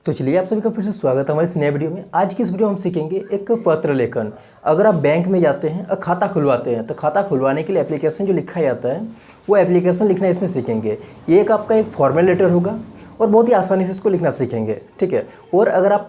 तो चलिए आप सभी का फिर से स्वागत है हमारे इस नए वीडियो में। आज की इस वीडियो में हम सीखेंगे एक पत्र लेखन। अगर आप बैंक में जाते हैं और खाता खुलवाते हैं तो खाता खुलवाने के लिए एप्लीकेशन जो लिखा जाता है वो एप्लीकेशन लिखना इसमें सीखेंगे। ये आपका एक फॉर्मल लेटर होगा और बहुत ही आसानी से इसको लिखना सीखेंगे, ठीक है। और अगर आप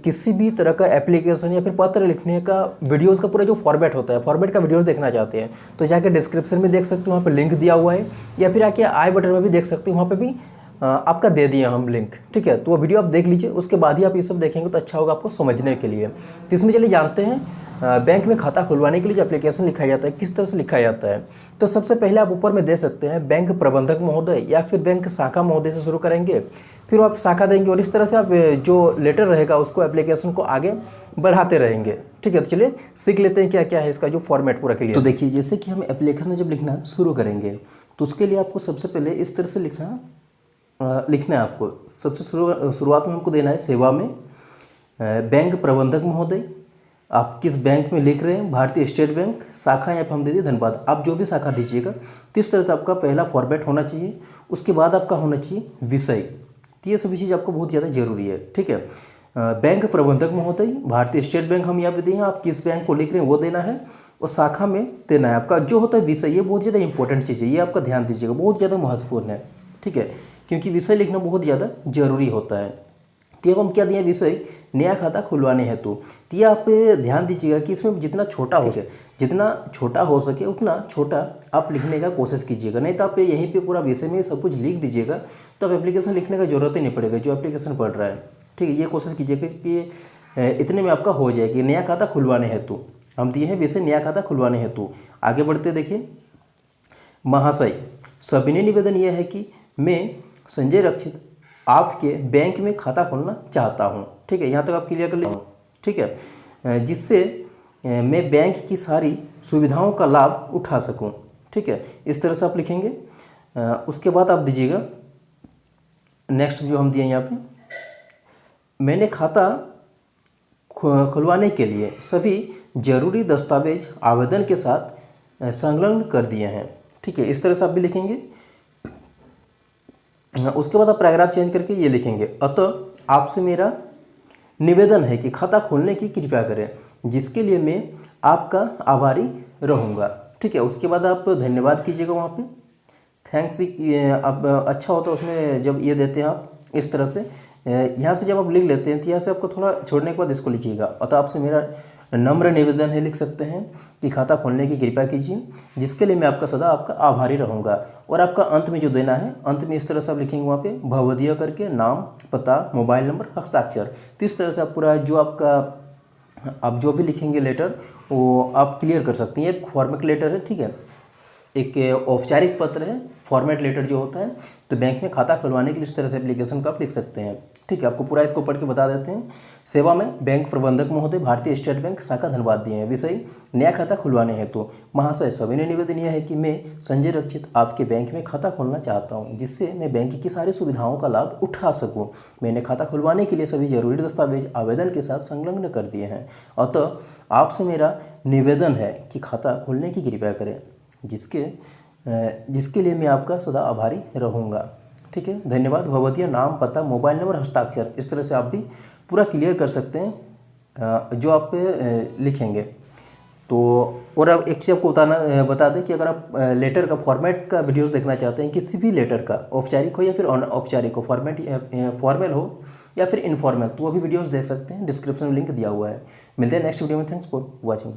किसी भी तरह का एप्लीकेशन या फिर पत्र लिखने का वीडियोज़ का पूरा जो फॉर्मेट होता है, फॉर्मेट का वीडियोज़ देखना चाहते हैं तो जाके डिस्क्रिप्शन में देख सकते हो, वहाँ पर लिंक दिया हुआ है, या फिर आके आई बटन में भी देख सकते हो, वहाँ पर भी आपका दे दिया हम लिंक, ठीक है। तो वो वीडियो आप देख लीजिए, उसके बाद ही आप ये सब देखेंगे तो अच्छा होगा आपको समझने के लिए। तो इसमें चलिए जानते हैं बैंक में खाता खुलवाने के लिए जो एप्लीकेशन लिखा जाता है किस तरह से लिखा जाता है। तो सबसे पहले आप ऊपर में दे सकते हैं बैंक प्रबंधक महोदय या फिर बैंक शाखा महोदय से शुरू करेंगे, फिर आप शाखा देंगे और इस तरह से आप जो लेटर रहेगा उसको एप्लीकेशन को आगे बढ़ाते रहेंगे, ठीक है। तो चलिए सीख लेते हैं क्या क्या है इसका जो फॉर्मेट पूरा के लिए। तो देखिए, जैसे कि हम एप्लीकेशन जब लिखना शुरू करेंगे तो उसके लिए आपको सबसे पहले इस तरह से लिखना है आपको। सबसे शुरुआत में हमको देना है सेवा में बैंक प्रबंधक महोदय। आप किस बैंक में लिख रहे हैं, भारतीय स्टेट बैंक, शाखा यहाँ पर हम दे दिए धन्यवाद। आप जो भी शाखा दीजिएगा तो इस तरह से आपका पहला फॉर्मेट होना चाहिए। उसके बाद आपका होना चाहिए विषय। तो ये सभी चीज़ आपको बहुत ज़्यादा जरूरी है, ठीक है। बैंक प्रबंधक महोदय, भारतीय स्टेट बैंक हम यहाँ पे दिए हैं, आप किस बैंक को लिख रहे हैं वो देना है, और शाखा में देना है आपका जो होता है विषय। ये बहुत ज़्यादा इंपॉर्टेंट चीज़ है, ये आपका ध्यान दीजिएगा, बहुत ज़्यादा महत्वपूर्ण है, ठीक है, क्योंकि विषय लिखना बहुत ज़्यादा जरूरी होता है। तो अब हम क्या दिए विषय, नया खाता खुलवाने हेतु। तो ये आप ध्यान दीजिएगा कि इसमें जितना छोटा हो सके, जितना छोटा हो सके उतना छोटा आप लिखने का कोशिश कीजिएगा। नहीं तो आप यहीं पे पूरा विषय में सब कुछ लिख दीजिएगा तो अब एप्लीकेशन लिखने का जरूरत ही नहीं पड़ेगा जो एप्लीकेशन पढ़ रहा है, ठीक है। ये कोशिश कीजिएगा कि इतने में आपका हो जाए कि नया खाता खुलवाने हेतु हम दिए हैं विषय, नया खाता खुलवाने हेतु। आगे बढ़ते देखिए, महाशय, सविनय निवेदन यह है कि मैं संजय रक्षित आपके बैंक में खाता खोलना चाहता हूं, ठीक है। यहाँ तक आप क्लियर कर लीजिए, ठीक है, जिससे मैं बैंक की सारी सुविधाओं का लाभ उठा सकूं, ठीक है। इस तरह से आप लिखेंगे। उसके बाद आप दीजिएगा नेक्स्ट जो हम दिए यहाँ पे, मैंने खाता खुलवाने के लिए सभी जरूरी दस्तावेज आवेदन के साथ संलग्न कर दिए हैं, ठीक है। इस तरह से आप भी लिखेंगे। उसके बाद आप पैराग्राफ चेंज करके ये लिखेंगे, अतः आपसे मेरा निवेदन है कि खाता खोलने की कृपया करें, जिसके लिए मैं आपका आभारी रहूँगा, ठीक है। उसके बाद आप धन्यवाद कीजिएगा वहाँ पे, थैंक्स। अब अच्छा होता है उसमें जब ये देते हैं आप इस तरह से, यहाँ से जब आप लिख लेते हैं तो यहाँ से आपको थोड़ा छोड़ने के बाद इसको लिखिएगा, अतः आपसे मेरा नम्र निवेदन है, लिख सकते हैं कि खाता खोलने की कृपया कीजिए, जिसके लिए मैं आपका सदा आपका आभारी रहूँगा। और आपका अंत में जो देना है, अंत में इस तरह से आप लिखेंगे वहाँ पे भवदीय करके, नाम, पता, मोबाइल नंबर, हस्ताक्षर। तो इस तरह से आप पूरा जो आपका आप जो भी लिखेंगे लेटर वो आप क्लियर कर सकती हैं। एक फॉर्मेट लेटर है, ठीक है, एक औपचारिक पत्र है, फॉर्मेट लेटर जो होता है। तो बैंक में खाता खुलवाने के लिए इस तरह से एप्लीकेशन का आप लिख सकते हैं, ठीक है। आपको पूरा इसको पढ़ के बता देते हैं। सेवा में बैंक प्रबंधक महोदय, भारतीय स्टेट बैंक, शाखा धन्यवाद दिए हैं। विषय, नया खाता खुलवाने हेतु। महाशय, सविनय निवेदन यह है कि मैं संजय रक्षित आपके बैंक में खाता खोलना चाहता हूँ, जिससे मैं बैंक की सारी सुविधाओं का लाभ उठा सकूँ। मैंने खाता खुलवाने के लिए सभी जरूरी दस्तावेज आवेदन के साथ संलग्न कर दिए हैं, अतः आपसे मेरा निवेदन है कि खाता खोलने की कृपया करें, जिसके लिए मैं आपका सदा आभारी रहूँगा, ठीक है। धन्यवाद, भवदीय, नाम, पता, मोबाइल नंबर, हस्ताक्षर। इस तरह से आप भी पूरा क्लियर कर सकते हैं जो आप लिखेंगे। तो और अब एक चीज़ आपको बता दें कि अगर आप लेटर का फॉर्मेट का वीडियोस देखना चाहते हैं, किसी भी लेटर का, औपचारिक हो या फिर अनौपचारिक हो, फॉर्मल हो या फिर इनफॉर्मल, तो वो भी वीडियोस देख सकते हैं। डिस्क्रिप्शन में लिंक दिया हुआ है। मिलते हैं नेक्स्ट वीडियो में। Thanks for watching.